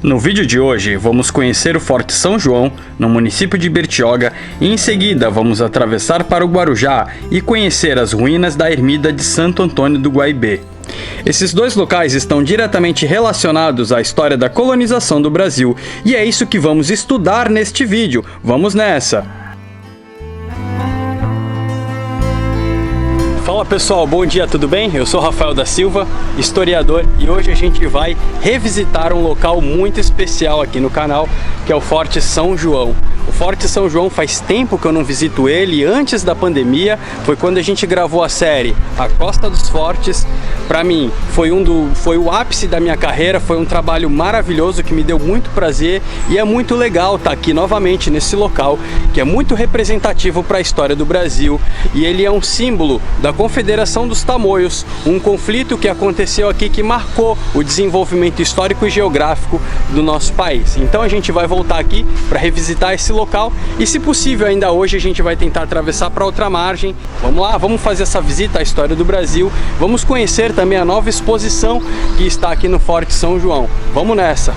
No vídeo de hoje, vamos conhecer o Forte São João, no município de Bertioga, e em seguida vamos atravessar para o Guarujá e conhecer as ruínas da ermida de Santo Antônio do Guaibê. Esses dois locais estão diretamente relacionados à história da colonização do Brasil, e é isso que vamos estudar neste vídeo. Vamos nessa! Fala pessoal, bom dia, tudo bem? Eu sou Rafael da Silva, historiador, e hoje a gente vai revisitar um local muito especial aqui no canal, que é o Forte São João. O Forte São João faz tempo que eu não visito ele, antes da pandemia, foi quando a gente gravou a série A Costa dos Fortes. Para mim, foi o ápice da minha carreira, foi um trabalho maravilhoso que me deu muito prazer e é muito legal estar aqui novamente nesse local, que é muito representativo para a história do Brasil, e ele é um símbolo da Confederação dos Tamoios, um conflito que aconteceu aqui que marcou o desenvolvimento histórico e geográfico do nosso país. Então a gente vai voltar aqui para revisitar esse local e, se possível, ainda hoje a gente vai tentar atravessar para outra margem. Vamos lá, vamos fazer essa visita à história do Brasil, vamos conhecer também a nova exposição que está aqui no Forte São João. Vamos nessa!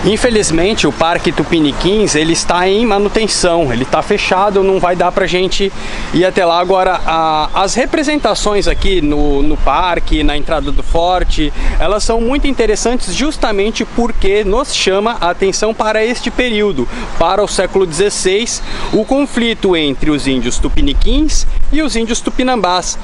Infelizmente, o Parque Tupiniquins ele está em manutenção, ele está fechado, não vai dar pra gente ir até lá. Agora, as representações aqui no parque, na entrada do forte, elas são muito interessantes justamente porque nos chama a atenção para este período, para o século XVI, o conflito entre os índios Tupiniquins e os índios Tupinambás,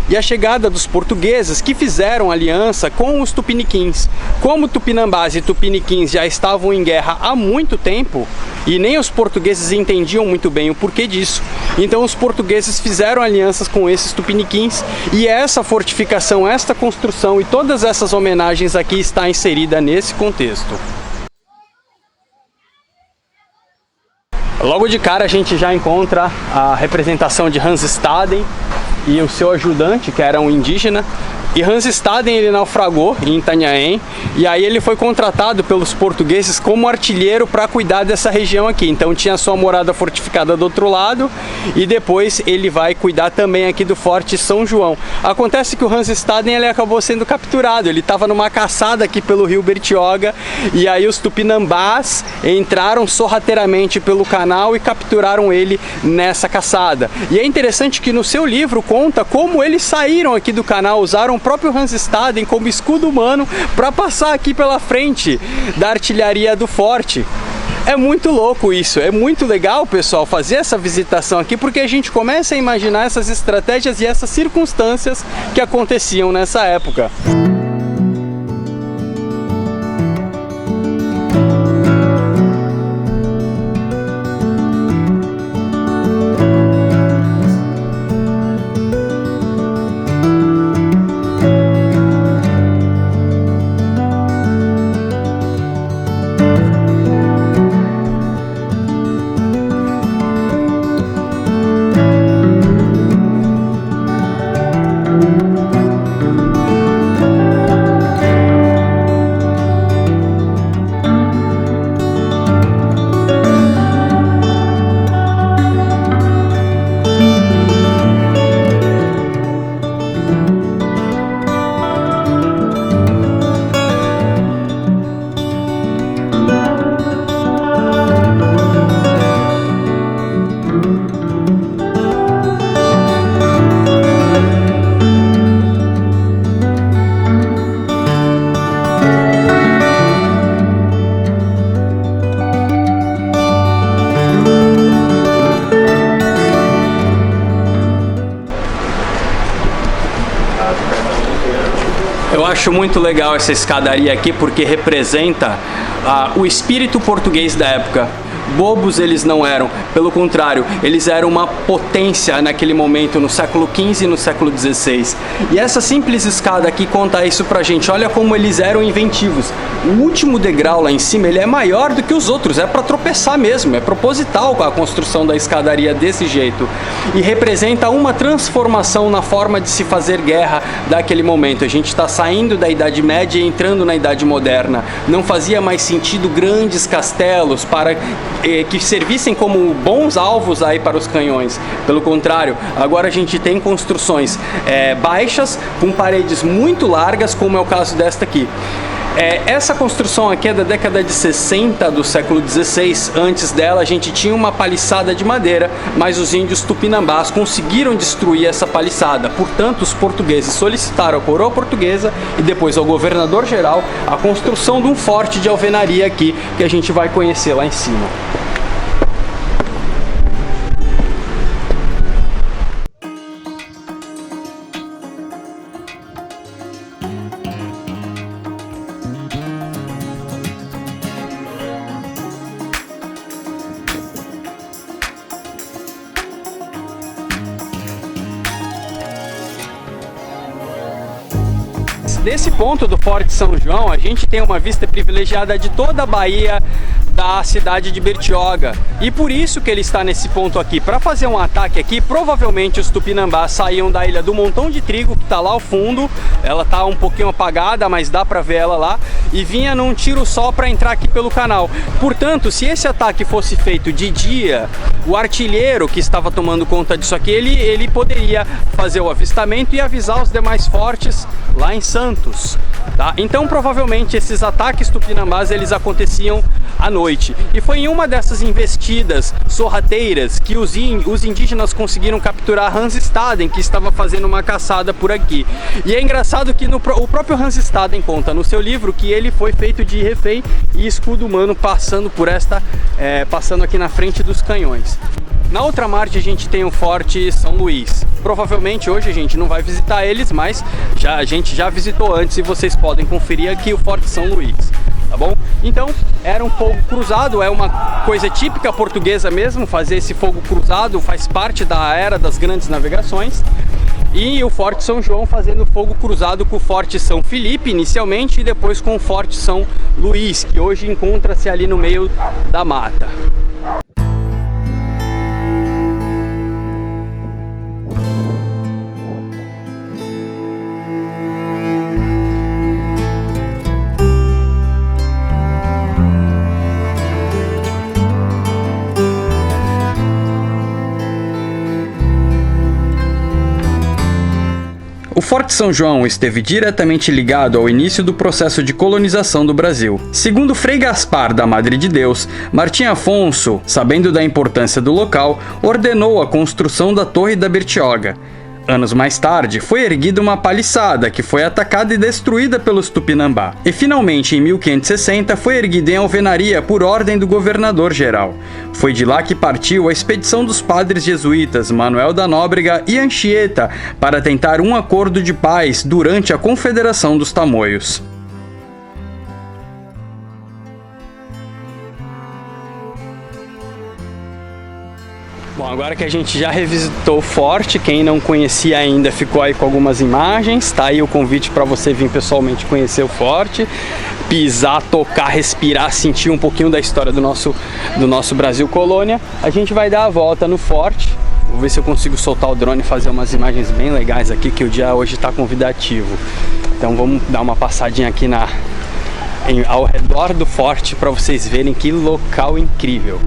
e a chegada dos portugueses que fizeram aliança com os Tupiniquins. Como Tupinambás e Tupiniquins já estavam em guerra há muito tempo e nem os portugueses entendiam muito bem o porquê disso, então os portugueses fizeram alianças com esses Tupiniquins, e essa fortificação, esta construção e todas essas homenagens aqui está inserida nesse contexto. Logo de cara a gente já encontra a representação de Hans Staden e o seu ajudante, que era um indígena. E Hans Staden ele naufragou em Itanhaém, e aí ele foi contratado pelos portugueses como artilheiro para cuidar dessa região aqui. Então tinha sua morada fortificada do outro lado, e depois ele vai cuidar também aqui do Forte São João. Acontece que o Hans Staden ele acabou sendo capturado, ele estava numa caçada aqui pelo rio Bertioga, e aí os Tupinambás entraram sorrateiramente pelo canal e capturaram ele nessa caçada. E é interessante que no seu livro conta como eles saíram aqui do canal, usaram o próprio Hans Staden como escudo humano para passar aqui pela frente da artilharia do forte. É muito louco isso, é muito legal, pessoal, fazer essa visitação aqui, porque a gente começa a imaginar essas estratégias e essas circunstâncias que aconteciam nessa época. Eu acho muito legal essa escadaria aqui porque representa o espírito português da época. Bobos eles não eram, pelo contrário, eles eram uma potência naquele momento, no século XV e no século XVI. E essa simples escada aqui conta isso pra gente. Olha como eles eram inventivos. O último degrau lá em cima, ele é maior do que os outros, é para tropeçar mesmo, é proposital a construção da escadaria desse jeito. E representa uma transformação na forma de se fazer guerra daquele momento. A gente está saindo da Idade Média e entrando na Idade Moderna. Não fazia mais sentido grandes castelos para que servissem como bons alvos aí para os canhões. Pelo contrário, agora a gente tem construções baixas, com paredes muito largas, como é o caso desta aqui. Essa construção aqui é da década de 60 do século XVI. Antes dela a gente tinha uma paliçada de madeira, mas os índios tupinambás conseguiram destruir essa paliçada. Portanto, os portugueses solicitaram à coroa portuguesa e depois ao governador geral a construção de um forte de alvenaria aqui, que a gente vai conhecer lá em cima. Desse ponto do Forte São João, a gente tem uma vista privilegiada de toda a Bahia, da cidade de Bertioga, e por isso que ele está nesse ponto aqui. Para fazer um ataque aqui, provavelmente os tupinambás saíam da ilha do Montão de Trigo, que está lá ao fundo. Ela está um pouquinho apagada, mas dá para ver ela lá, e vinha num tiro só para entrar aqui pelo canal. Portanto, se esse ataque fosse feito de dia, o artilheiro que estava tomando conta disso aqui, ele poderia fazer o avistamento e avisar os demais fortes lá em Santos, tá? Então provavelmente esses ataques tupinambás eles aconteciam à noite, e foi em uma dessas investidas sorrateiras que os indígenas conseguiram capturar Hans Staden, que estava fazendo uma caçada por aqui. E é engraçado que o próprio Hans Staden conta no seu livro que ele foi feito de refém e escudo humano passando passando aqui na frente dos canhões. Na outra margem a gente tem o Forte São Luís. Provavelmente hoje a gente não vai visitar eles, mas a gente já visitou antes e vocês podem conferir aqui o Forte São Luís, tá bom? Então, era um fogo cruzado, é uma coisa típica portuguesa mesmo, fazer esse fogo cruzado faz parte da era das grandes navegações. E o Forte São João fazendo fogo cruzado com o Forte São Felipe inicialmente e depois com o Forte São Luís, que hoje encontra-se ali no meio da mata. O Forte São João esteve diretamente ligado ao início do processo de colonização do Brasil. Segundo Frei Gaspar da Madre de Deus, Martim Afonso, sabendo da importância do local, ordenou a construção da Torre da Bertioga. Anos mais tarde, foi erguida uma paliçada que foi atacada e destruída pelos Tupinambá. E finalmente, em 1560, foi erguida em alvenaria por ordem do governador-geral. Foi de lá que partiu a expedição dos padres jesuítas Manuel da Nóbrega e Anchieta para tentar um acordo de paz durante a Confederação dos Tamoios. Bom, agora que a gente já revisitou o forte, quem não conhecia ainda ficou aí com algumas imagens, tá aí o convite para você vir pessoalmente conhecer o forte, pisar, tocar, respirar, sentir um pouquinho da história do nosso Brasil colônia. A gente vai dar a volta no forte, vou ver se eu consigo soltar o drone e fazer umas imagens bem legais aqui, que o dia hoje está convidativo. Então vamos dar uma passadinha aqui ao redor do forte para vocês verem que local incrível.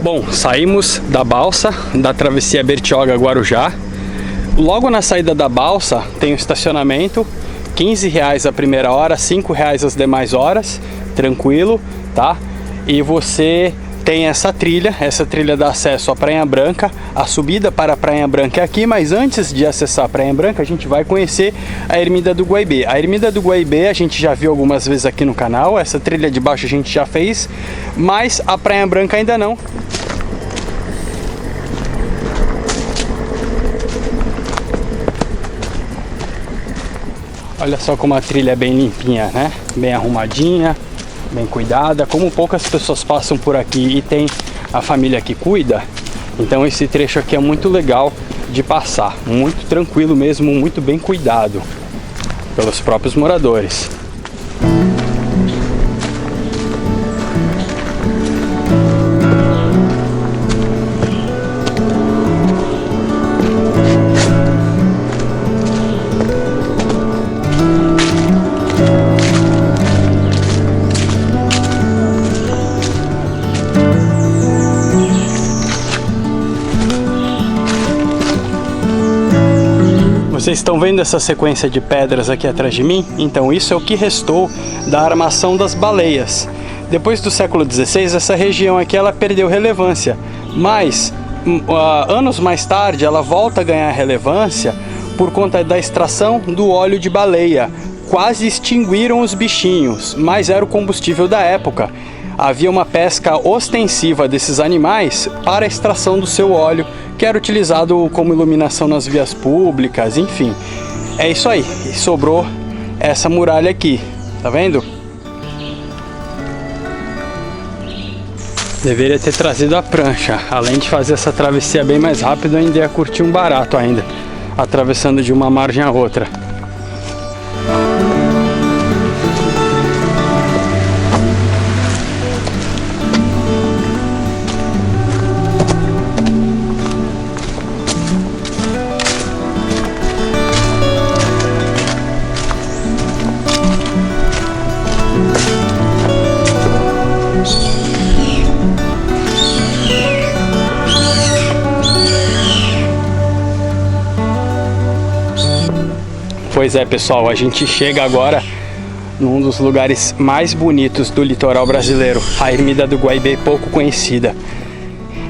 Bom, saímos da balsa, da travessia Bertioga-Guarujá. Logo na saída da balsa tem o estacionamento, R$15 a primeira hora, R$5 as demais horas, tranquilo, tá? E você tem essa trilha dá acesso à Praia Branca. A subida para a Praia Branca é aqui, mas antes de acessar a Praia Branca, a gente vai conhecer a Ermida do Guaibê. A Ermida do Guaibê a gente já viu algumas vezes aqui no canal, essa trilha de baixo a gente já fez, mas a Praia Branca ainda não. Olha só como a trilha é bem limpinha, né? Bem arrumadinha, bem cuidada. Como poucas pessoas passam por aqui e tem a família que cuida, então esse trecho aqui é muito legal de passar. Muito tranquilo mesmo, muito bem cuidado pelos próprios moradores. Vocês estão vendo essa sequência de pedras aqui atrás de mim? Então isso é o que restou da armação das baleias. Depois do século XVI, essa região aqui ela perdeu relevância, mas anos mais tarde ela volta a ganhar relevância por conta da extração do óleo de baleia. Quase extinguiram os bichinhos, mas era o combustível da época. Havia uma pesca ostensiva desses animais para a extração do seu óleo, que era utilizado como iluminação nas vias públicas, enfim. É isso aí, e sobrou essa muralha aqui, tá vendo? Deveria ter trazido a prancha, além de fazer essa travessia bem mais rápido, eu ainda ia curtir um barato ainda, atravessando de uma margem a outra. Pois é, pessoal, a gente chega agora num dos lugares mais bonitos do litoral brasileiro, a Ermida do Guaibê, pouco conhecida.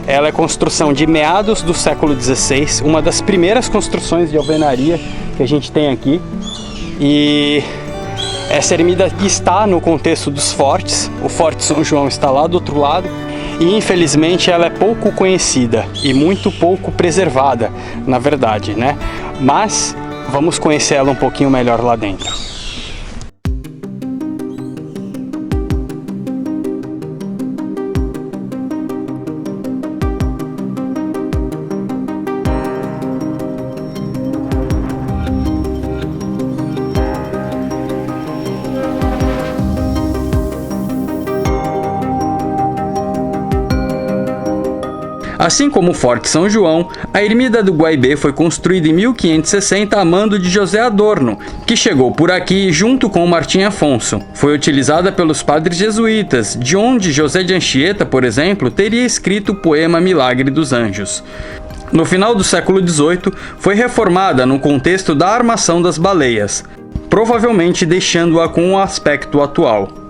Ela é construção de meados do século XVI, uma das primeiras construções de alvenaria que a gente tem aqui. E essa ermida está no contexto dos fortes, o Forte São João está lá do outro lado. E infelizmente ela é pouco conhecida e muito pouco preservada, na verdade, né? Mas vamos conhecer ela um pouquinho melhor lá dentro. Assim como o Forte São João, a Ermida do Guaibê foi construída em 1560 a mando de José Adorno, que chegou por aqui junto com Martim Afonso. Foi utilizada pelos padres jesuítas, de onde José de Anchieta, por exemplo, teria escrito o poema Milagre dos Anjos. No final do século XVIII, foi reformada no contexto da armação das baleias, provavelmente deixando-a com o aspecto atual.